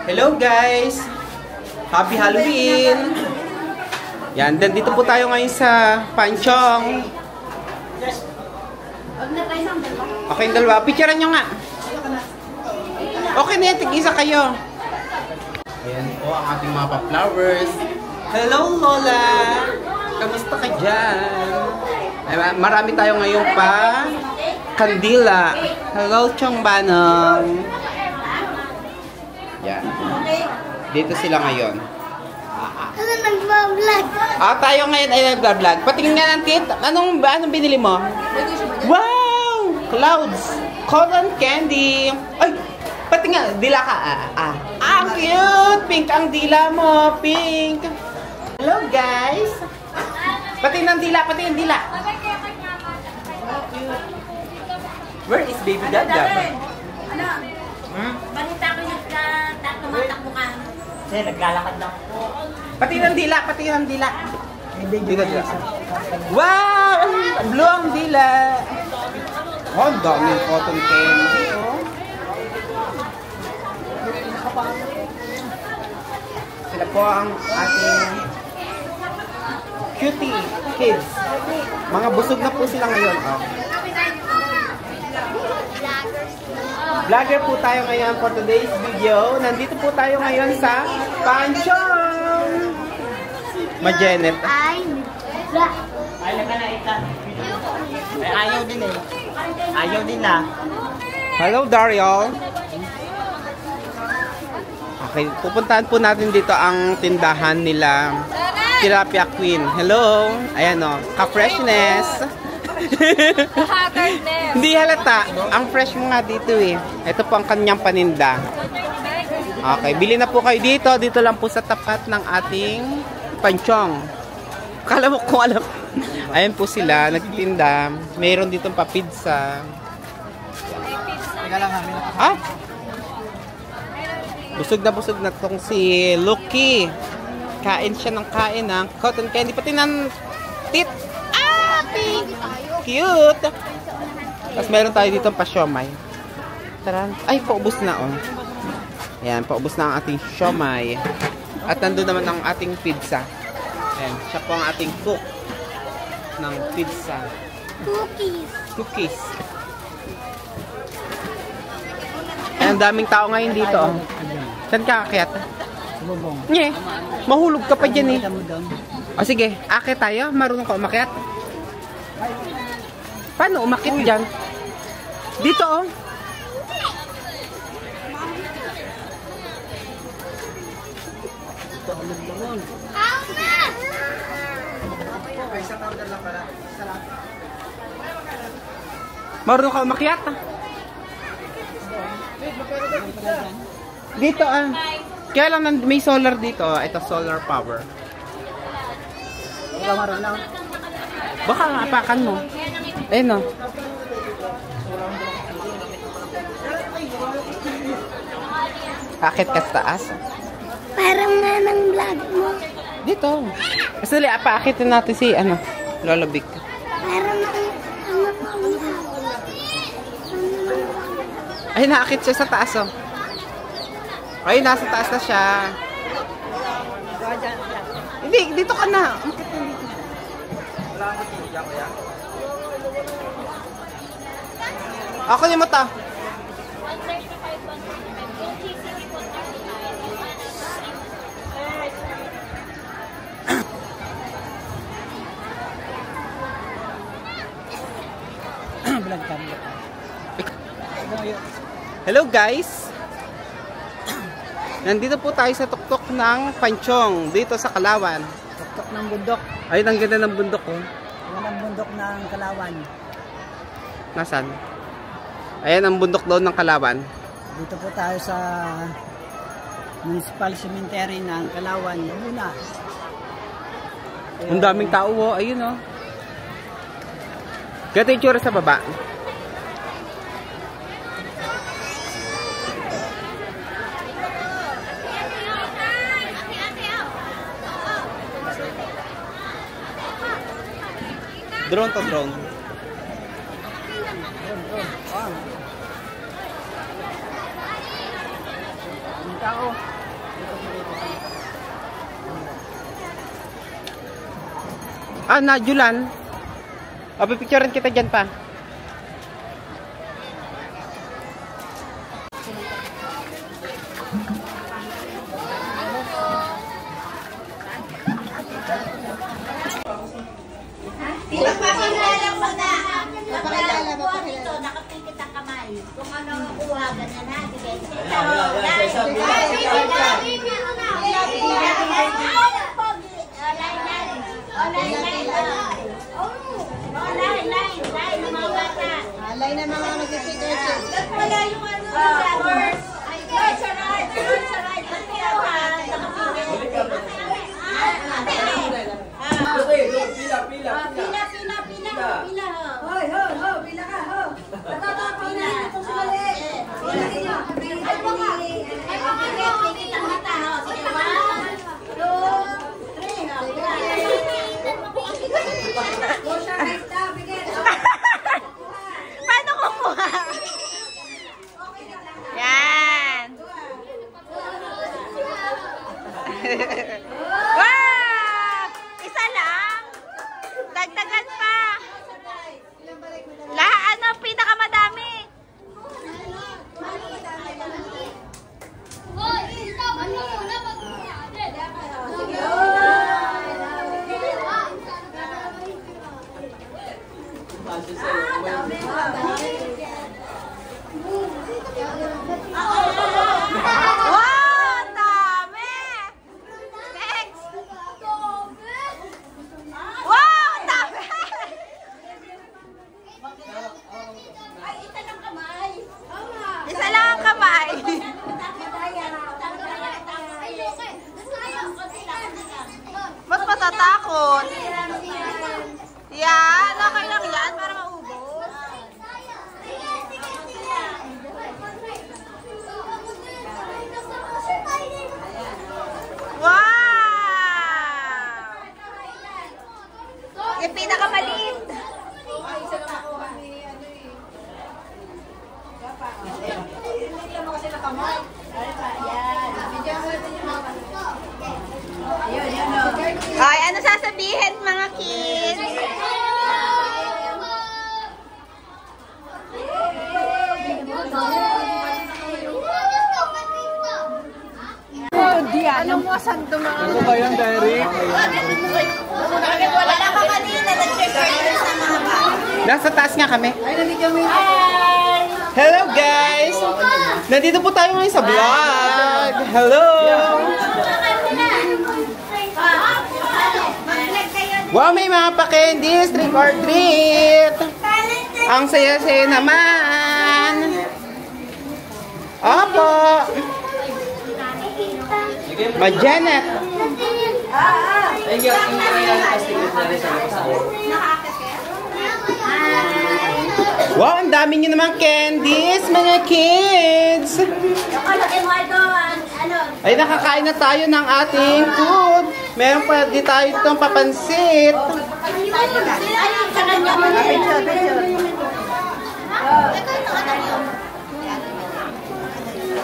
Hello guys! Happy Halloween! Yan, dito po tayo ngayon sa Panchong. Okay, yung dalawa. Picturean nyo nga. Okay na yan, tig-isa kayo. Ayan po ang ating mga pa-flowers. Hello Lola! Kamusta ka dyan? Ay, marami tayo ngayon pa kandila. Hello Chong Banong. Yan. Dito sila ngayon. Ano nag-vlog? Tayo ngayon ay nag-vlog. Patingin nga ng tit. Anong binili mo? Wow! Clouds! Cotton candy! Ay! Patingin. Dila ka. Cute! Pink ang dila mo. Pink! Hello guys! Patingin ng dila. Patingin ng dila. Where is baby Gaga? Ano? Balita ko tumatakbo ka. Kasi naglalakad lang po. Patingin ng dila. Patingin ng dila. Wow! Blue ang dila. Oh, daming cotton candy. Sila po ang ating cutie kids. Mga busog na po sila ngayon. Vlogger po tayo ngayon for today's video. Nandito po tayo ngayon sa Panchong. Majenet. Ayaw din eh. Ayaw din na. Hello, Daryl. Okay, pupuntahan po natin dito ang tindahan nila. Tilapia Queen. Hello. Ayan o. Ka-freshness. Hindi halata. Ang fresh mo nga dito eh. Ito po ang kanyang paninda. Okay, bili na po kayo dito. Dito lang po sa tapat ng ating Panchong. Kala mo kung alam. Ayan po sila, nagtitinda. Mayroon dito pa pizza. Busog na tong si Lucky. Kain siya ng kain ng cotton candy. Pati ng tit. Pink. Cute. Tapos meron tayo dito pa siomay. Tara. Ay, paubos na oh. Ayan, paubos na ang ating siomay. At nandun naman ang ating pizza. Ayan, siya po ang ating cook ng pizza. Cookies. Ayan, daming tao ngayon dito oh. Saan ka akyat? Bubong. Nye, mahulog ka pa dyan eh. Sige, akit tayo. Marunong ka umakyat? Paano umakit dyan? Dito oh. Marunong ka umakyat? Dito ah. Kaya lang may solar dito. Ito solar power. Baka apakan mo. Ayun o. Akit ka sa taas. Parang nga ng vlog mo. Dito. Kasi apaakitin natin si Lola Vic. Parang Ay, naakit siya sa taas oh. Ay, nasa taas na siya. Hindi, dito ka na. Umakit na dito. Ako ni mo ta. Hello guys. Nandito po tayo sa tuktok ng Panchong, dito sa Kalawan. Tuktok ng bundok. Ay, ang ganda ng bundok oh. Yan ang bundok ng Kalawan. Nasaan? Ayan ang bundok doon ng Kalawan. Dito po tayo sa Municipal Cemetery ng Kalawan, Laguna. Ang daming tao oh, ayun oh. Ganito yung tsura sa baba. Drone to drone. Ang tao. Ah, Najulan. O, pipicturean kita dyan pa. Napakilala mo na. Napakilala mo dito, nakapikit ang kamay. Kung ano ang kuha, ganyan na. Sige, Alay na mga nag-figure check. wala yung ano. Right sa right. Right sa right. Ang pinawa. Pila. Hoy, pila ka, ho. Pila. Ay, baka. Pigit ang mata, ho. Sige, 1, 2, 3. Paano kukuha? Yan. Wow! Isa lang? Dagdagan pa. Ano pinakamadami? Wow! Dami! Next! Wow! Dami! Isa lang ang kamay. Mas matatakot. Yan, okay lang yan para maubos. Wow! Yung pinakamaliit. Ay, ano sasabihin mga kids? Anong wasan dumaan? Ano ba yan, Derek? Wala ka kanina, nag-prepare sa mga bata. Nasa taas nga kami. Hello guys! Nandito po tayo ngayon sa vlog. Hello! Wow, may mga pa-candies, trick or treat! Ang saya-saya naman! Opo! Majanet! Wow, ang dami nyo naman candies, mga kids! Ay, nakakain na tayo ng ating food. Meron pa di tayo itong papansit.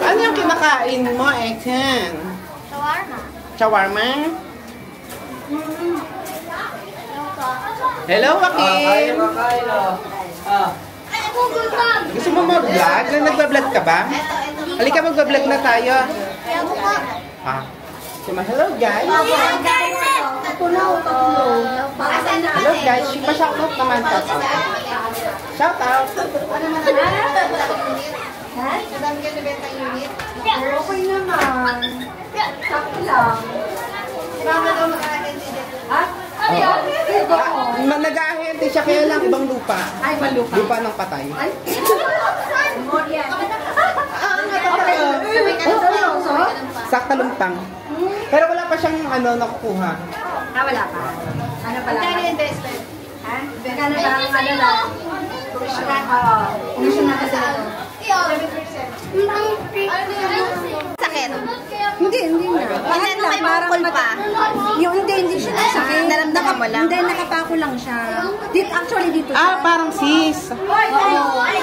Ano yung kinakain mo, Eken? Shawarma. Shawarma? Hello, Joaquin! Gusto mo mag-vlog? Nagbablog ka ba? Halika, magbablog na tayo. Ah. Hello, guys! Hello, guys! Pa-shoutout naman. Shoutout! Okay naman. Sakto lang. Bakit daw mag-ahente dyan? Ha? Nag-ahente siya, kaya lang ibang lupa. Ay, malupa. Lupa ng patay. Ay? Sakta lumpang. Pero wala pa siyang nakukuha. Ah, wala pa. Ano pala? Magkano investment? Ha? Magkano lang, ano lang? Commission na kasi ito. 7%. Sakit. Hindi na. Hindi na may bukol pa. Yung hindi siya nasakit. Naramdaman mo lang? Hindi, nakapako lang siya. Actually, dito siya. Ah, parang sis. Oo.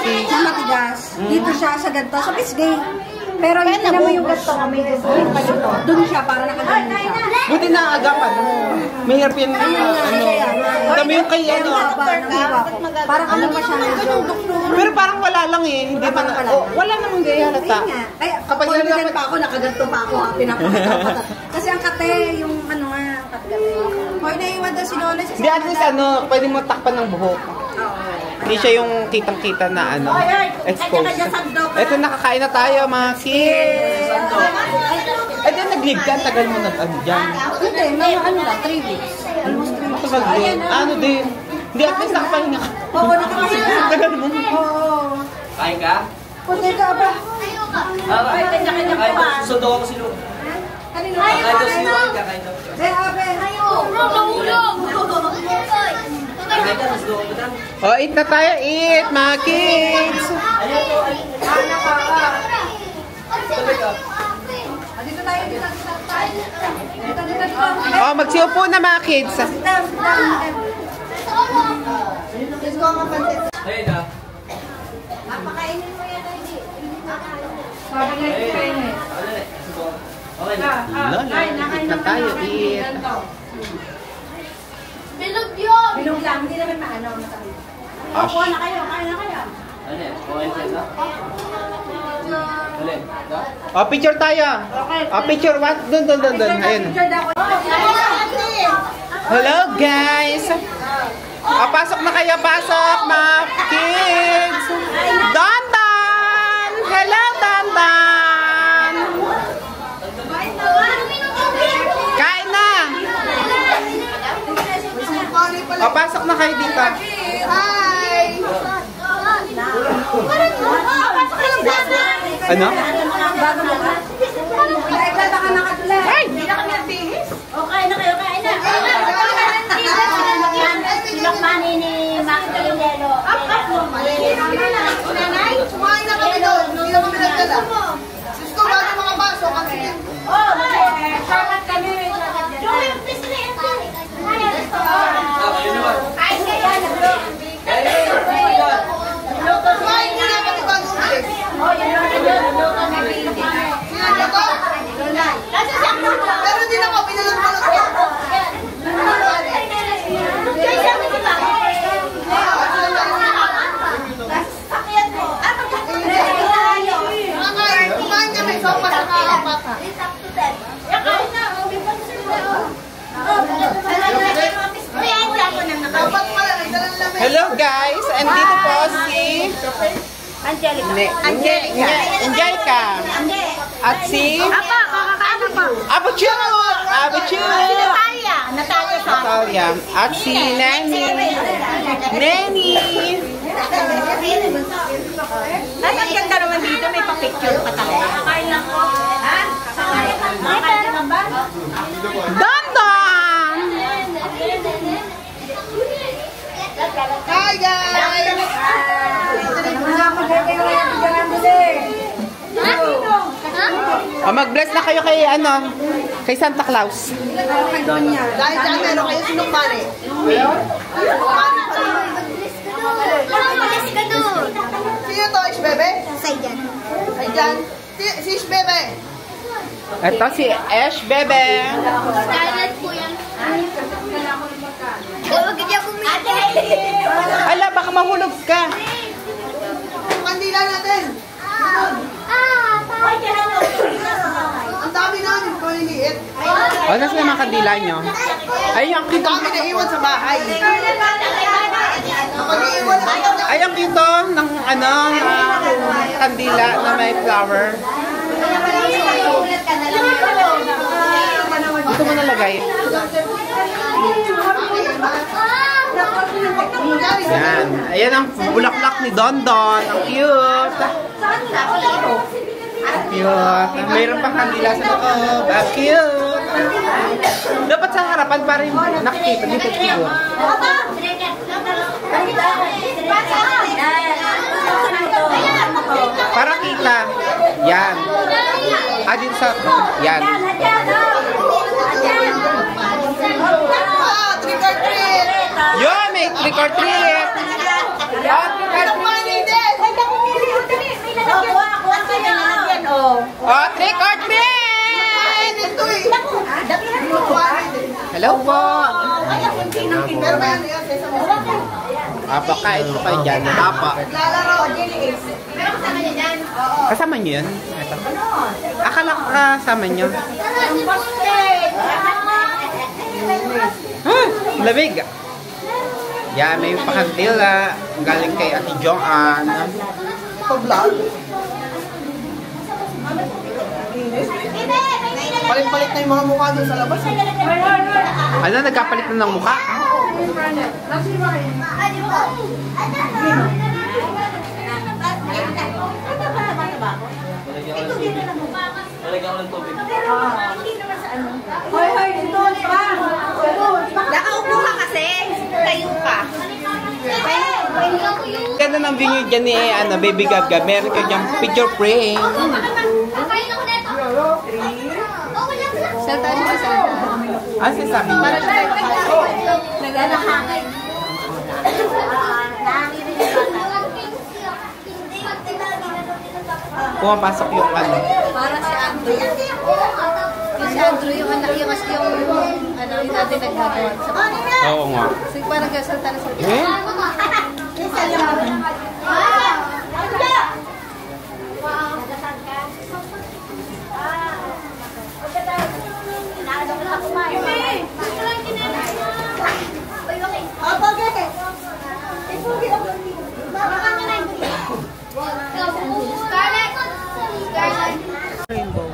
Yung matigas. Dito siya sa ganito. Sa pisgay. Pero yung tinan mo yung ganito, may ganito pa dito. Doon siya, para nakaganon siya. Buti na agapan mo. Mahirap yan, dami yung kay ano. Parang ano pa siya medyo. Pero parang wala lang eh. Hindi pa na, wala namang gaya halata. Kaya Kapag kapag yan pa ako, nakaganto pa ako. Pinapakita ko pa. Kasi ang kate, yung ano nga, kate. Hoy, naiwan daw si Lola. Hindi, at least ano, pwede mo takpan ng buhok. Hindi siya yung kitang-kita na ano, exposed. Ito, nakakain na tayo mga kids. Eh, di nag-live ka, tagal mo nag-ano dyan. Hindi, may ano lang, 3 weeks. Almost 3 weeks. Tagal din. Ano din. Hindi, at least nakapahinga ka. Oo, nakapahinga. Tagal mo. Oo. Kain ka? Kunti ka ba? Kain ka. Susundo ako si Lu. Kanino? Kain daw si Lu. Kain daw. Abe. Kain ka, susundo ako dyan. Oh, eat na tayo, eat, mga kids. Ano ka? Dito tayo, dito. Oh, magsiupo na mga kids. Ayun na. Papakainin mo yan, hindi. Sabi niya, Okay na. Lola, eat na tayo, eat. Bilog yun! bilog lang, hindi naman maano. Matabi. Oh, Kain na kayo. Ano yan? Okay na. Alin? oh, picture tayo. Oh, picture, what? Dun. Ayun. Hello, guys. Oh, pasok na kayo, pasok, mga kids. Dandan! Hello, Dandan! Kain na! Oh, pasok na kayo dito. Ano? Bago mo ka? Naigla ka nakatulad. Ay! Hindi na kami nagbihis. Okay na kayo, kain na. Sinokmani ni Mac Lelo. Nanay? Kumain na kami doon. Hindi na kami nagdala. Sus ko, bago makapasok. Ang sige. Oh, salat kami. Joey, please na yan. Kayo naman. Kain kayo. Kumain mo na pati bago ulit. Oh, yun lang yun. Luto na Sinabi ko? Pero hindi na ako pinalagpalag ko. Kumain kami. Sopa sa kakapata. Dapat pala, nagdalang lamig. Hello, guys. And dito po si Angelica. At si Abuchut! Natalia. At si Neni. Ay, ang ganda naman dito. May pa-picture pa talaga. Kakain lang ko. Ha? Kakain lang ba? Dandan! Hi guys! Oh, mag-bless na kayo kay kay Santa Claus. Dahil dyan meron kayo sinukmani. Sino to? Ish Bebe? Ay dyan. Si Ish Bebe. Ito si Ash Bebe. Ala, baka mahulog ka. Kandila natin. Ang dami namin. Maliliit. O, nasa naman kandila nyo? Ay, ang Ang cute. dami na iwan sa bahay. Mag-iiwan na kayo. Ay, ang cute ng kandila na may flower. Ito mo nalagay. Yan. Ayan ang bulaklak ni Dondon. Ang cute. Cute. Mayroon pang kandila sa loob. Ang cute. Dapat sa harapan para yung nakikita dito siguro. Para kita. Yan. Din sa... Yan. Trick or treat. Yun, may trick or treat. Sinukmani din. Kuha ka na yan, oh. Trick or treat! Hello po! Apa, kain po kayo dyan. Apa. Kasama nyo yan? Akala ko kasama nyo. Lamig! Yan, may pakandila. Galing kay Ate Joanne. Palit-palit na yung mga mukha doon sa labas. Ano, nagkapalit na ng mukha? Lalagyan ko ng tubig. Hoy, doon pa. Nakaupo ka kasi. Tayo ka. Ganda ng view nyo dyan ni Baby Gaga. Meron ka dyan picture frame. Salta siya sa Sasabi niya? naglalakakay. Pumapasok yung ano. Para si Andrew. Yung si Andrew, yung anak, yung natin nagagawa sa kanila. Oo nga. Sige, parang gasalta na sa Eh? Rainbow.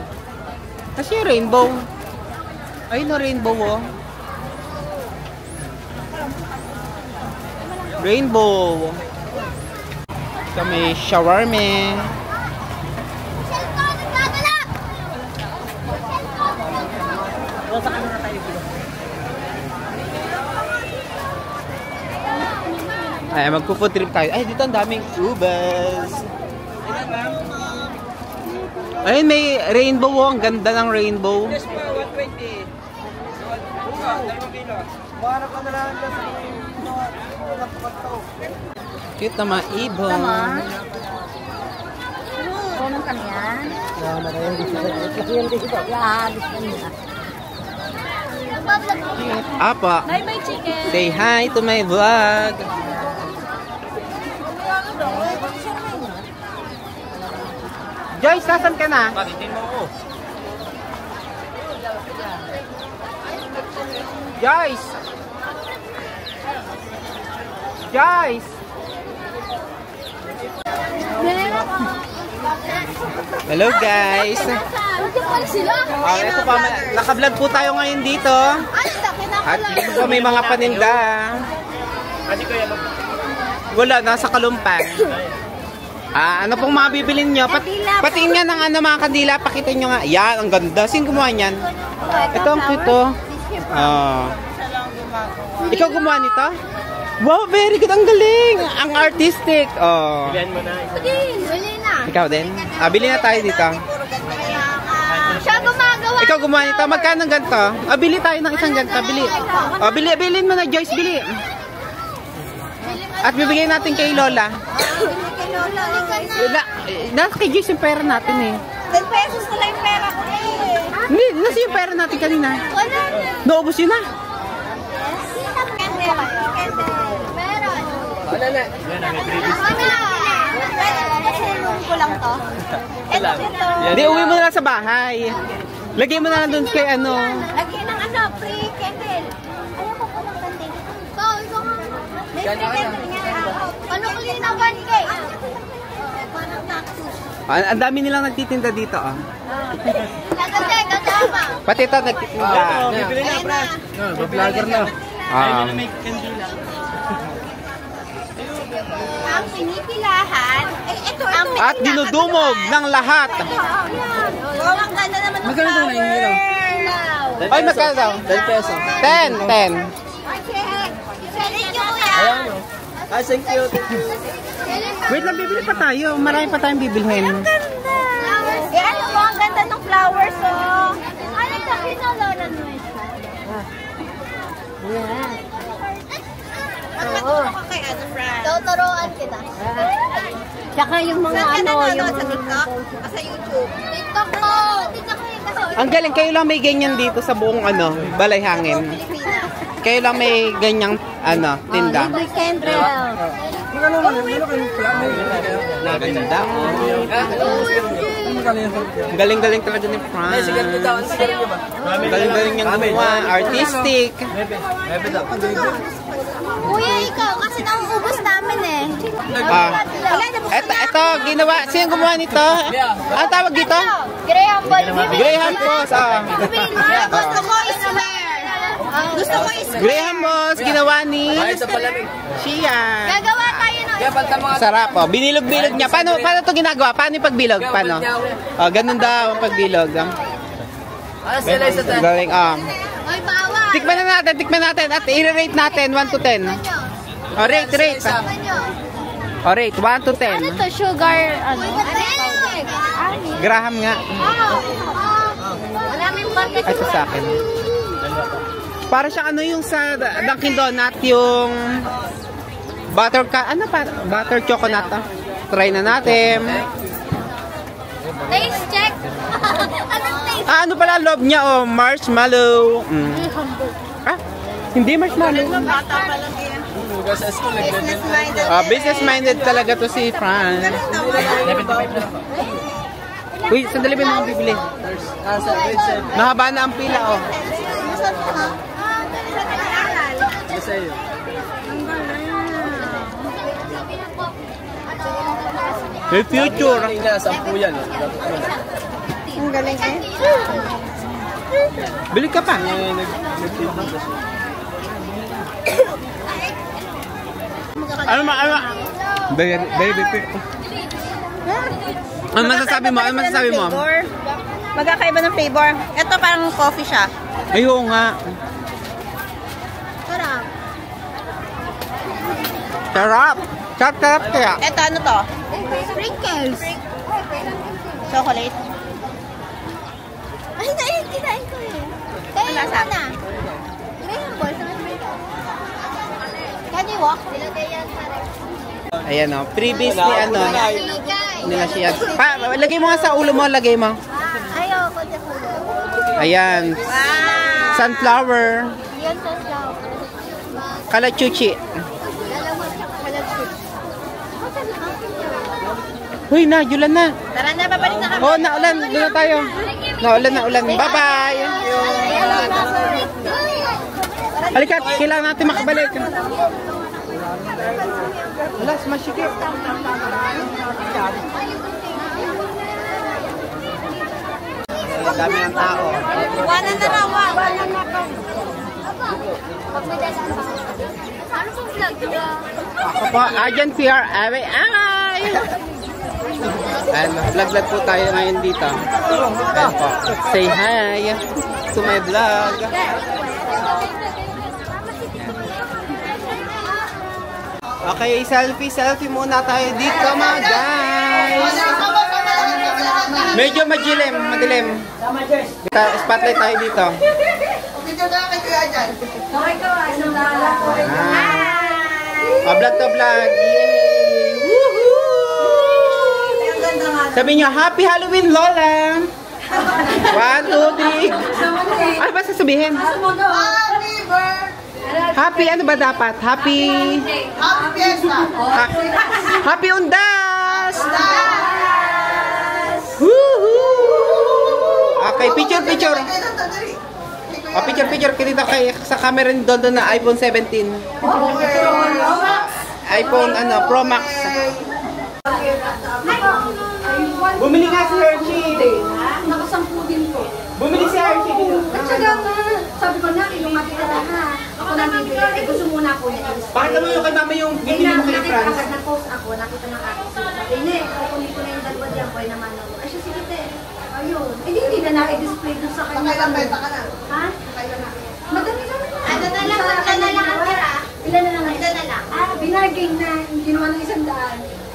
Kasi rainbow. Ayun na rainbow oh. Rainbow. Kami shawarma. Ay, magpo-food trip tayo. Ay, dito ang daming ubas. Ayun, may rainbow oh. Ang ganda ng rainbow. Yes pa, 120. Marap ka na lang sa Cute na mga ibon. Kunan kami yan. Apa. Bye-bye, chicken. Say hi to my vlog. Joyce, nasan ka na? Paritin mo ako. Joyce! Joyce! Hello guys! Ito pa, naka-vlog po tayo ngayon dito. At dito po may mga paninda. Wala, nasa Kalumpan. Ano pong mga bibilin nyo? Patingin nga ng mga kandila, pakita nyo nga. Yan, ang ganda. Sino gumawa niyan? Ito ang cute. Ikaw gumawa nito? Wow, very good. Ang galing. Ang artistic. Bilihan mo na. Ikaw din? Bili na tayo dito. Siya gumagawa. Ikaw gumawa nito. Magkano ng ganito? Bili tayo ng isang ganito. Bilhin mo na, Joyce. Bili. At bibigyan natin kay Lola. Nasa kay Joyce yung pera natin eh. 10 pesos na lang yung pera ko eh. Hindi, nasa yung pera natin kanina. Wala na. Naubos yun na. Meron. Wala na. Ko lang to. Ito. Hindi, uwi mo na lang sa bahay. Lagay mo na lang doon kay ano. Lagyan ng free candle. Ayoko po ng candle. Ikaw nga. May free candle nga. Ano ko yun na 1K? Ang dami nilang nagtitinda dito. Nagkatay, kasama. Pati ito nagtitinda. Bibili na, pre. Vlogger na. Ang pinipilahan, ito. At dinudumog ng lahat. Ang ganda naman ng Magkano na yung hilo? Ay, magkano daw? 10 peso. 10. Thank you, kuya. Ay, thank you. Wait lang, bibili pa tayo. Marami pa tayong bibilhin. Ano mo, ang ganda ng flowers, oh. Ano ito, kinalolan mo ito? Tuturuan kita. Tsaka yung mga Saan ka ano, nanonood? yung Sa TikTok? O sa YouTube? TikTok ko! Ang galing, kayo lang may ganyan dito sa buong Balay Hangin. Kayo lang may ganyang tinda. Libre candle. Ganda. Galing-galing talaga ni Franz. Galing-galing niyang gumawa. Artistic. Kuya, ikaw, kasi nauubos namin eh. Ito, ginawa. Sino gumawa nito? Ang tawag dito? Graham Ball. Graham Boss. Gusto ko is-wear. Gusto ko is-wear. Graham Boss, ginawa ni Shia. Gagawa tayo ng Sarap, oh. Binilog-bilog niya. Paano ito ginagawa? Paano yung pagbilog? Paano? Oh, ganun daw ang pagbilog. Galing, Ay, bawal. Tikman natin at i-rate natin 1 to 10. Oh, rate. Oh, rate 1 to 10. Ano to? Sugar, Graham nga. Maraming bakit. Ay, ito sa akin. Para siya yung sa Dunkin Donut, yung butter chocolate. Try na natin. Taste check. Anong taste? Ano pala loob niya? Oh, marshmallow. Hindi marshmallow. Business-minded talaga to si Fran. Uy, sandali ba yung bibili? Nahaba na ang pila, oh. May future. Ang galing eh. Bili ka pa. Ano? Baby. Ano masasabi mo? Magkakaiba ng flavor. Ito parang coffee siya. Ayun nga. Sarap kaya. Ito ano to? Sprinkles. Chocolate. Ay, kinain ko eh. Kaya Lasa? na. Graham Ball. Can you walk? Ayan o. Previous ni nila siya. Lagay mo nga sa ulo mo. Lagay mo. Ayoko sa ulo. Ayan. Sunflower. Yan sa slow. Kalachuchi. Lalawag siya kapalatsuit. Huy, najulan na. Tara na, babalik na kami. Oh, naulan. Doon na tayo. Naulan. Bye-bye. Halika, kailangan natin makabalik. Alas, masikip. Dami ng tao. Iwanan na raw. Ano pong vlog niya? Ako po, Agent PR. Away. Ayan, vlog po tayo ngayon dito. Ayan po. Say hi to my vlog. Okay, selfie muna tayo dito mga guys. Medyo madilim. Spotlight tayo dito. Vlog to vlog. Yay! Woohoo! Sabi niyo, Happy Halloween, Lola! 1, 2, 3. Ano ba sasabihin? Happy ano ba dapat? Happy Happy Undas! Woohoo! Okay, picture. Picture kita sa camera ni Dondo na iPhone 17. iPhone Pro Max. Bumili nga si Hershey. Nakasampu din ko. Bumili si Hershey dito. Sabi ko na, yung matita na ha. Ako nang bibili. Gusto muna ako niya. Bakit naman yung kay mama yung bibili mo kay Franz? Agad na-post ako, nakita ng aking sila. Sabi niya, kukunin ko na yung dalawa diyan ko, naman ako. Ay, siya, sige te. Ayun. Hindi na na-display dun sa kanya. Pakailan benta ka na? Ha? Pakailan na. Madami naman na. Ano na lang ang tira? Ilan na lang? Binargain na. Ginawa ng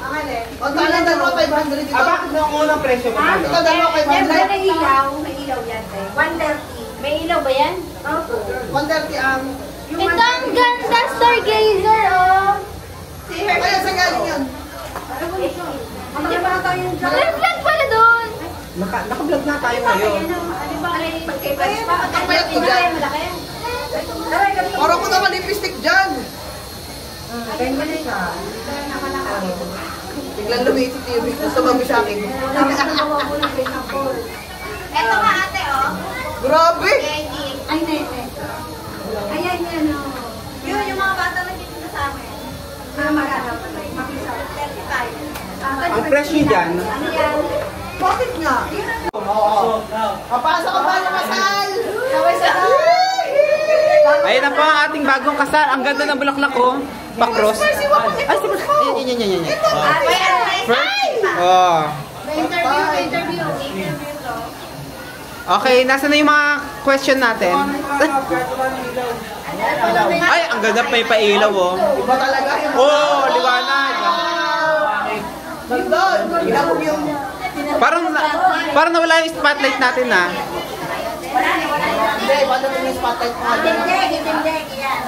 100. Huwag ka lang dalawa 500 dito. Bakit na ang unang presyo mo? Ito dalawa 500. May ilaw yan te. 130. May ilaw ba yan? Opo. 130 ang... Ito ang ganda, Stargazer, oh. Kaya sa galing yun. Hindi pa na tayo yung May vlog pala doon. Naka-vlog na tayo ngayon. Kapayat ko dyan. Parang ko naman lipstick dyan. Biglang lumisit yung gusto mami sa akin. Eto nga ate, oh. Grabe! Ay, nene. Ayan yan, oh. Yun, yung mga bata na dito sa amin. Maganda. Mapisa. 35. Ang presyo dyan, Ano yan? Bakit nga? Papasok ka ba na kasal? Sabay sa ayun na po ang ating bagong kasal. Ang ganda ng bulaklak ko. Pa-cross. Ay, yan. First. Oh. Interview. Okay, nasa na yung mga question natin? Ay, ang ganda pa yung pailaw, oh. Iba talaga yung... Oh, liwanag. Nandun! Ginabog yung... Parang nawala yung spotlight natin, ha? Hindi, iba natin yung spotlight mo.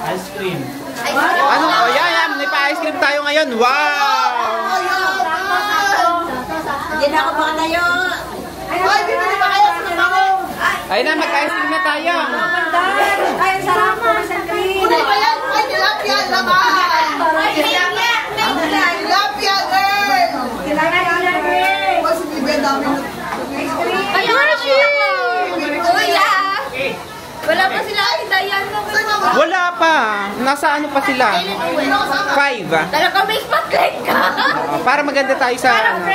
Ice cream. Ano? Oh, yan. May pa-ice cream tayo ngayon. Wow! Hindi na ako pakatayo. Ay, bibili ba kayo sa mga? Ayun na, mag-ice cream na tayo. Ay, sarap po sa cream. Kulay ba yan? Ay, tilapia naman! Tilapia, girl! Mas bibigyan namin. Wala pa sila ay Dayan mo. Wala pa. Nasa ano pa sila? 5. Talaga may spotlight ka. Para maganda tayo sa... ano.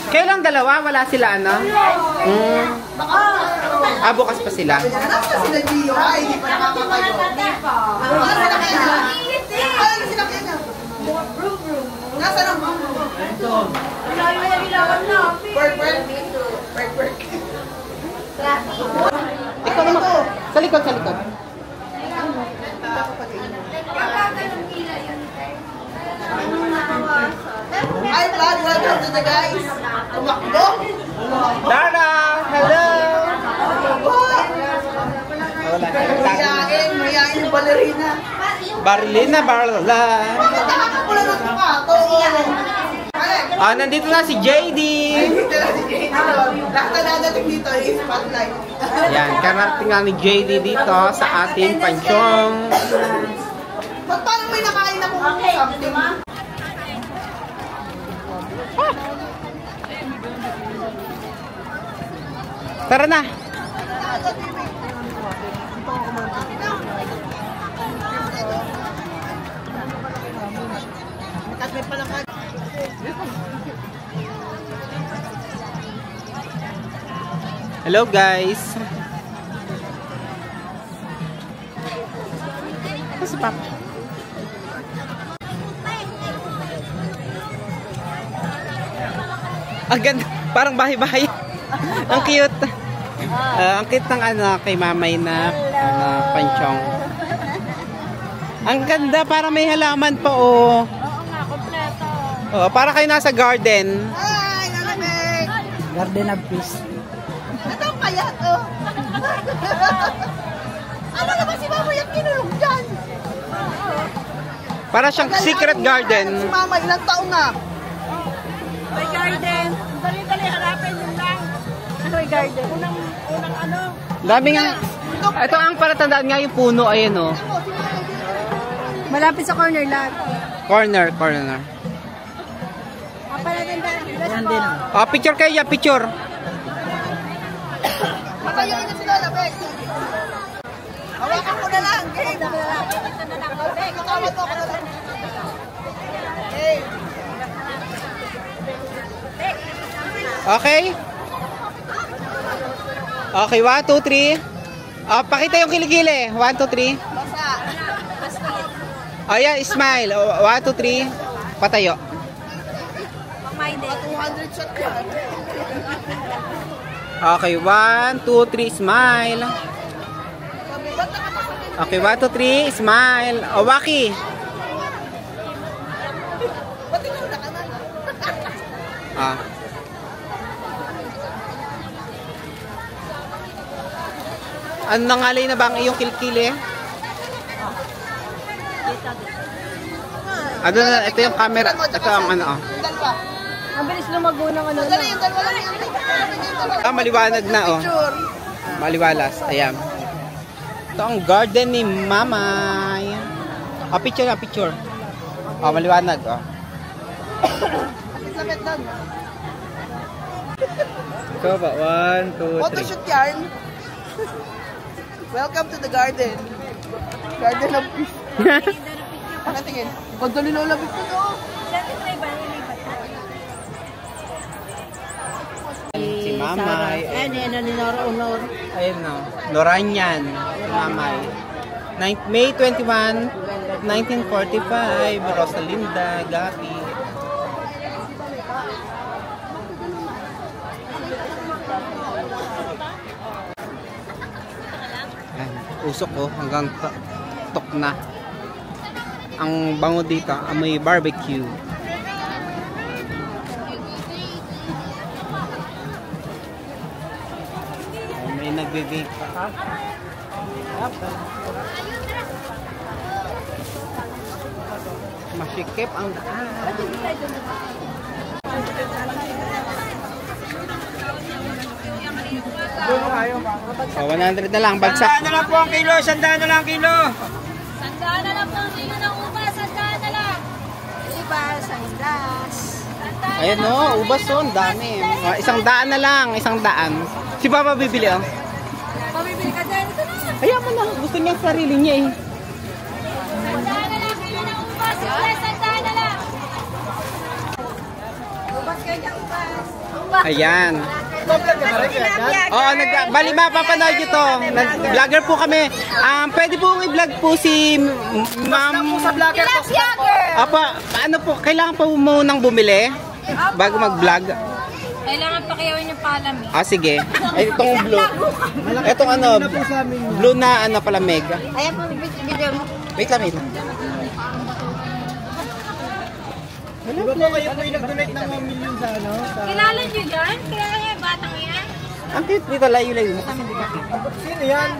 Kailang dalawa? Wala sila, ano? Bukas pa sila. Nasa sila Gio? Ay, hindi pa nakakatayo. Wala sila kaya na. Wala sila kaya na. Nasa nang Perk. Ikaw naman. Sa likod. Hi, vlog. Welcome to the guys. Tumakbo. Dara! Hello! Mayayain yung ballerina. Barilina, barala. Bakit nakakapula ng sapato? Nandito na si JD. Lahat na dadating dito is spotlight. Yan, karating nga ni JD dito sa ating pansyong. Ba't parang may nakain akong something? Tara na. Hello guys. Kasi pa. Ang ganda, parang bahay-bahay. Ang cute. Ang cute ng ano kay mamay na pansyong. Ang ganda, parang may halaman pa oh. Oo nga, kompleto. Oh, para kayo nasa garden. Ay, nalamig! Garden of Peace. Ito ang payat, oh. Ano naman si Mama yung kinulong dyan? Para siyang secret garden. Si Mama, ilang taon na? May garden. Dali-dali, harapin yun lang. May garden. Unang ano. Dami nga. Ito ang palatandaan nga yung puno, ayan oh. Malapit sa corner lang. Corner. Yan din. Oh, picture kayo, picture. Matayin na sila, Labek. Hawakan ko na lang, game. Katawa ko na lang. Hey. Okay? Okay, 1, 2, 3. Pakita yung kilikili. 1, 2, 3. Basa. Ayan, smile. 1, 2, 3. Patayo. 200 shot yan. Okay, 1, 2, 3, smile. Okay, 1, 2, 3, smile. Waki. Ba't ikaw na ka na? Ano nangalay na ba ang iyong kilikili? Ano na, ito yung camera. Ito ang ano. Yung dalawa. Ang bilis lumago ng ano. Dali, yung dalawa lang yung Ah, maliwanag na oh. picture. Maliwalas. Ayan. Ito ang garden ni Mamay. Ah, picture na, picture. Oh, maliwanag oh. Sakit doon. Ito ba? 1, 2, 3. Photoshoot yan. Welcome to the garden. Garden of peace. Pakatingin. Ang dali lalabit ko to. Si Mamay. Ano ni Nora Honor. Ayun no. Loranyan. Si Mamay. May 21, 1945. Rosalinda, Gabi. Ayan, usok ko hanggang tok na. Ang bango dito, amoy barbecue. Oh, may nagbe-bake pa. Masikip ang daan. So, 100 na lang. Bagsak. Sandaan na lang po ang kilo, sandaan na lang kilo. Sandaan na lang po ang kilo ng ubas. Sandaan na lang. Ubas, sandas. Ayan o, ubas o. Ang dami. Isang daan na lang. Isang daan. Si Papa bibili o. Pabibili ka din. Ito na. Ayaw mo na. Gusto niya ang sarili niya eh. Sandaan na lang kilo ng ubas. Sandaan na lang. Ubas kayo dyan, ubas. Ubas. Ayan. Oo, bali mapapanood nyo to. Vlogger po kami. Pwede po i-vlog po si Ma'am. Apa, ano po, kailangan po munang bumili bago mag-vlog. Kailangan pakiyawin yung palam eh. Ah, sige. Ay, itong blue. Itong ano, blue na ano pala mega. Ayan po, video mo. Wait lang, wait lang. Di ba po kayo po yung nag-donate ng 1 million sa ano? Kilala nyo yan? Kilala nyo yung batang yan? Ang cute dito, layo-layo mo. Sino yan?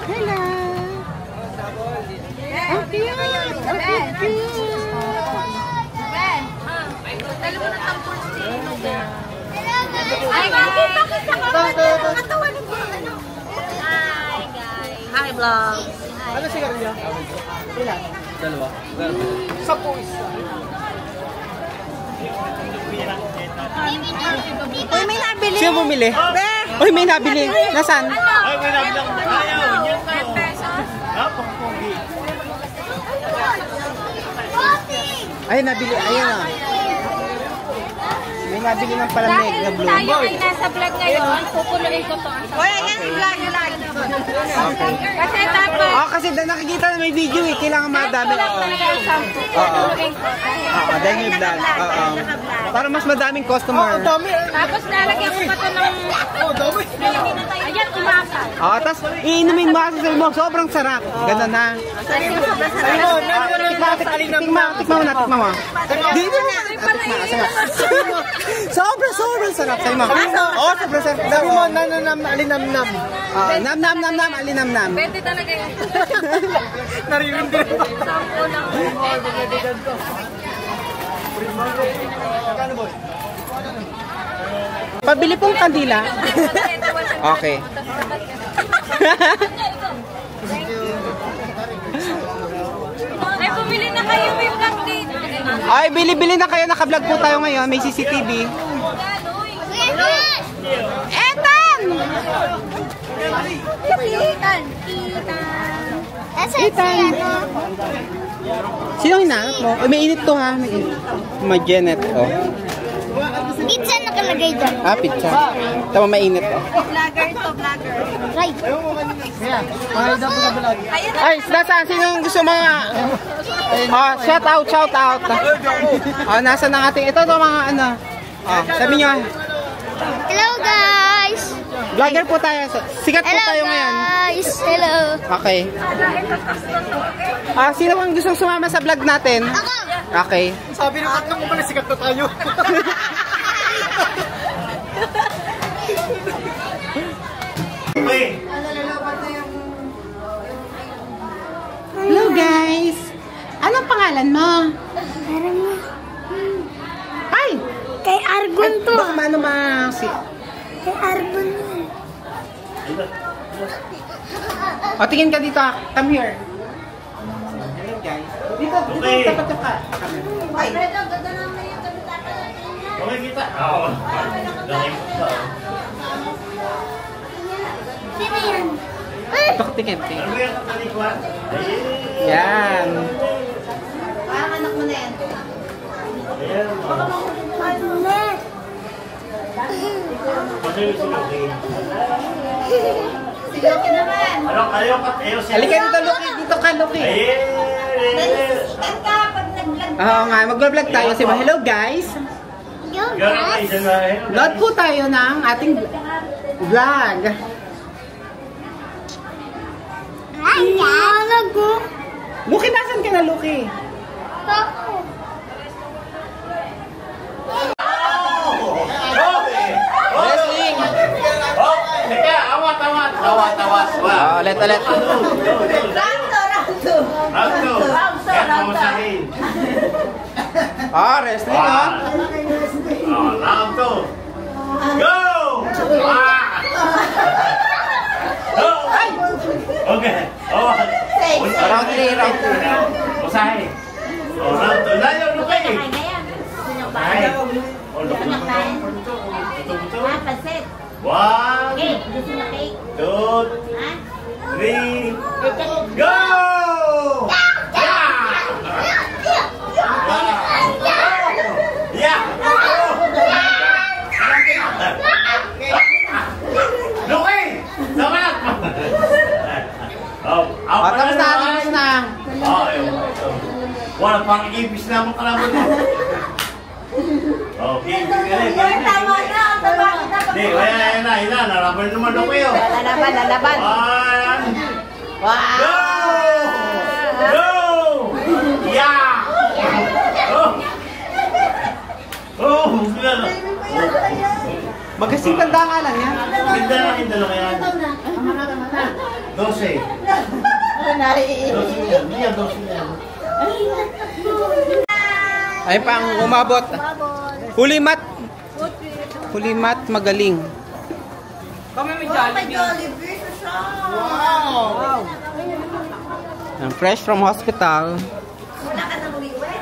Hello. Ang cute! Ang cute! Ben! Dalo mo na tampon si Hi guys! Nakatawa ni po. Hi guys! Hi vlog! Ano sigarilyo? Ilan? Dalawa. 10 isa. Uy, may nabili! Sino bumili? Uy, may nabili. Nasaan? Ay, may nabilang ayaw. 5 pesos? Ay, nabili. Ayun ah. May nabili ng palamig na Dahil blue. tayo ay nasa vlog ngayon, pupunuin ko to. Uy, ayan yung vlog nyo lang. Okay. Kasi dapat, Oh, kasi nakikita na may video eh. Kailangan madami. kulang talaga yung 10. Pupunuin ko. Oo, dahil may vlog. Oo. Para mas madaming customer. Tapos lalagyan ko pa to ng... Ayan, umasal. Oo, tapos iinumin mo kasi mo. Sobrang sarap. Ganun na. Tikma mo. Dito na. Sobrang sarap. Sa'yo mo. Oo, sobrang sarap. Sabi mo, alinamnam. Nam, alinam. Pwede talaga yun. Naririndi rin ba? 10 lang. Pabili pong kandila. Okay. Ay, bumili na kayo. May vlog dito. Ay, bili-bili na kayo. Naka-vlog po tayo ngayon. May CCTV. Etan! Etan! Sino hinahanap mo? Ay, may init to ha. May init. Magenet, oh. Pizza nakalagay doon. Ah, pizza. Tama, mainit, oh. Vlogger to, vlogger. Right. Ay, nasaan? Sino yung gusto mga... shout out. Nasa na ating... Ito mga ano. Sabi nyo. Hello guys! Vlogger po tayo. Sikat po tayo ngayon. guys! Hello! Okay. Sino bang gustong sumama sa vlog natin? Ako! Okay. Sabi ng tatlong ko pala, sikat na tayo. Hello guys! Anong pangalan mo? Parang na. Ay! Kay Argon to. Baka mano si... Kay Argon to. O, tingin ka dito. Come here. Hello, guys. Dito, tapat ka. Ay, Fredo, ganda naman yung ganda-ganda natin. Okay, kita. Oo. Sino yan? Ito, tingin. Ano yung kalikwan? Yan. Parang anak mo na yan. Ayan. Manulet. Ano yung sinuki? Si Loki naman. Ayaw siya. Halika dito, Luki. Dito ka, Luki. Nanisisikan ka pag nag-vlog. Oo nga, mag-vlog tayo. Sabi, hello, guys. Yo, Gano'n guys. kayo na eh. Load po tayo ng ating vlog. Hi, guys. Luki, nasan ka na, Luki? Wrestling. Oh, teka, awat. Ulit. Round 2. Wrestling, Round 2. Go! Okay. Round 3. Usahay. Round 2. Layo, Luki. Pansit. 1, Cake. Gusto na cake. 2, Ha? 3, go! Yeah! Luki! Samat! Tapos na. Wala, parang ibis naman ka naman. Okay, Tama na, tama na. Hindi, wala. Naraban naman ako kayo. Lalaban. 1, go! Go! Yeah! Oh, gila. Magasing tanda nga lang yan. Ganda na yung dalawa yan. 12. 12 yan. Hindi yan, 12 yan. Ay pang umabot. Hulimat magaling. Wow! I'm fresh from hospital. Wala ka nang uwi-uwi.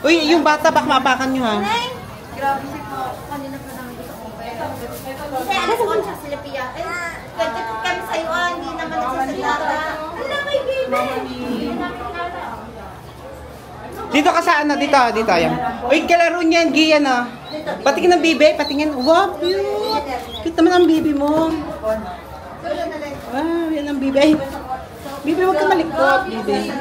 Uy, yung bata baka mapakan nyo ha. Grabe si po. Kanina pa namin gusto ko. Kasi alas 8 sila Pia. Kaya kami sa'yo, hindi naman nagsasalita. Wala may baby. Dito ka saan na? Dito yan. Uy, kalaro niyan, Gian ah. Patingin ng bibi, patingin. Wow, cute. Cute naman ang bibi mo. Wow, yan ang bibi. Ay, bibi, huwag ka malikot, bibi.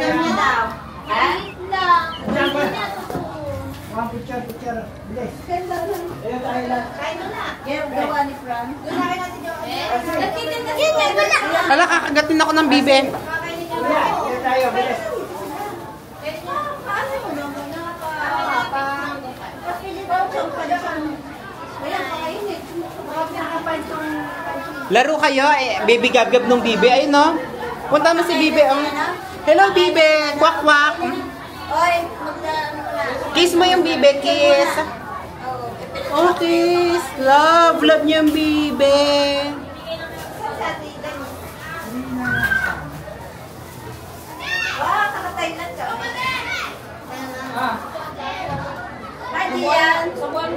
Hala, kakagatin ako ng bibi. Laro kayo, baby gab-gab nung bibi. Ayun no? Punta mo si bibi. Oh. Hello bibi, kwak-kwak. Kiss mo yung bibi, kiss. Oh, kiss. Love niya yung bibi.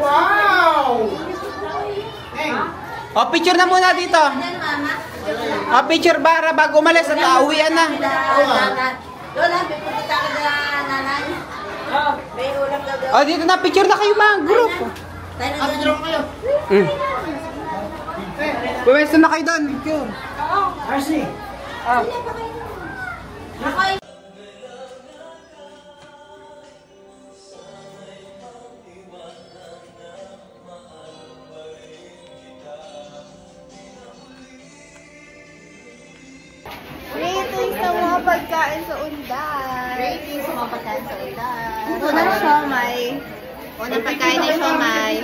Wow! O, picture na muna dito. O, picture bara bago umalis at auwian na. Lola, pipagkita ka na nanay. May ulam daw. O, dito na, picture na kayo mga group. Picture mo kayo. Pumesto na kayo doon. Picture. Arsi. Rating sa mga pagkain sa undan. Rating sa mga pagkain sa ulan. Unang siomay. Unang pagkain na siomay.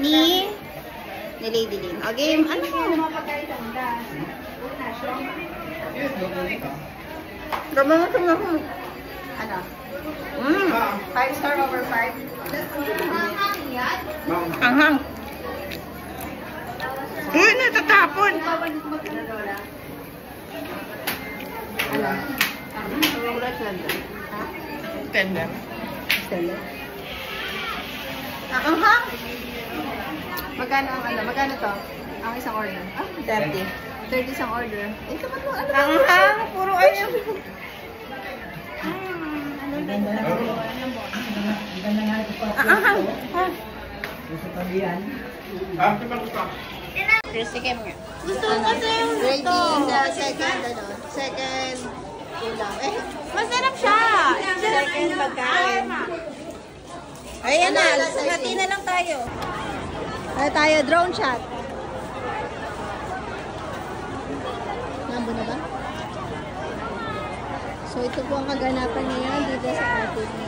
Ni Lady Lynn. O game, ano mo? Gaba mo ito nga ko. Ano? 5 star over 5. Anghang. Uy, natatapon. Ano? Tender. Anghang? Magkano ang ano? Magkano to? Ang isang order? 30. 30 isang order. Eh, kapag mo, ano ba? Anghang. Puro ayun. Anghang. Crispy cam nga. Gusto ko kasi yung Ready ito. sa second, second ulam. Masarap siya. Second pagkain. Ayan na. Hati na lang tayo. Ay tayo, drone shot. Nambo na ba? So ito po ang kaganapan ngayon dito sa ating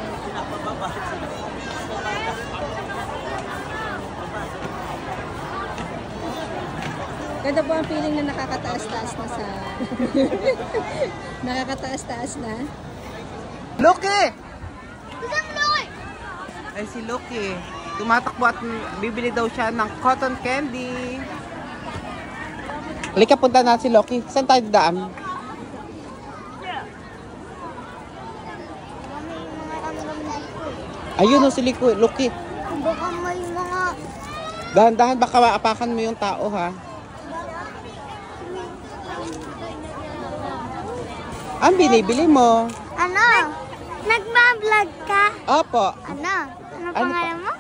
ganda po ang feeling na nakakataas-taas na sa nakakataas-taas na. Loki! Gusto mo Loy? Ay, si Loki. Tumatakbo at bibili daw siya ng cotton candy. Halika, punta na si Loki. Saan tayo daan? Ayun o, si Loki. Baka may mga... Dahan-dahan, baka maapakan mo yung tao, ha? Ang binibili mo? Ano? Nagbablog ka? Opo. Ano? Ano Ano pangalan mo?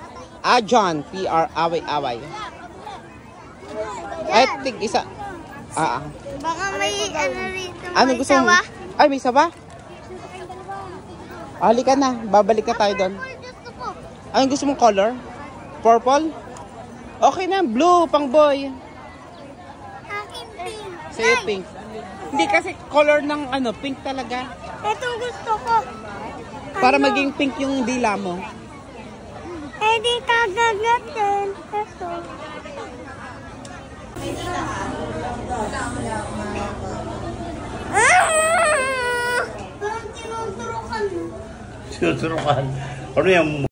John. PR. Away-away. Ay, tig isa. Baka may ano rito. Ano may gusto mo? sawa. Ay, may sawa? Halika na. Babalik na tayo doon. Gusto ko. Anong gusto mong color? Purple? Okay na. Blue, pang boy. Akin pink. Sa'yo pink. Hindi kasi color ng ano, pink talaga. Ito gusto ko. Para maging pink yung dila mo. Eh di kagagatin. Ito. Parang tinuturukan mo. Sinuturukan. Ano yan?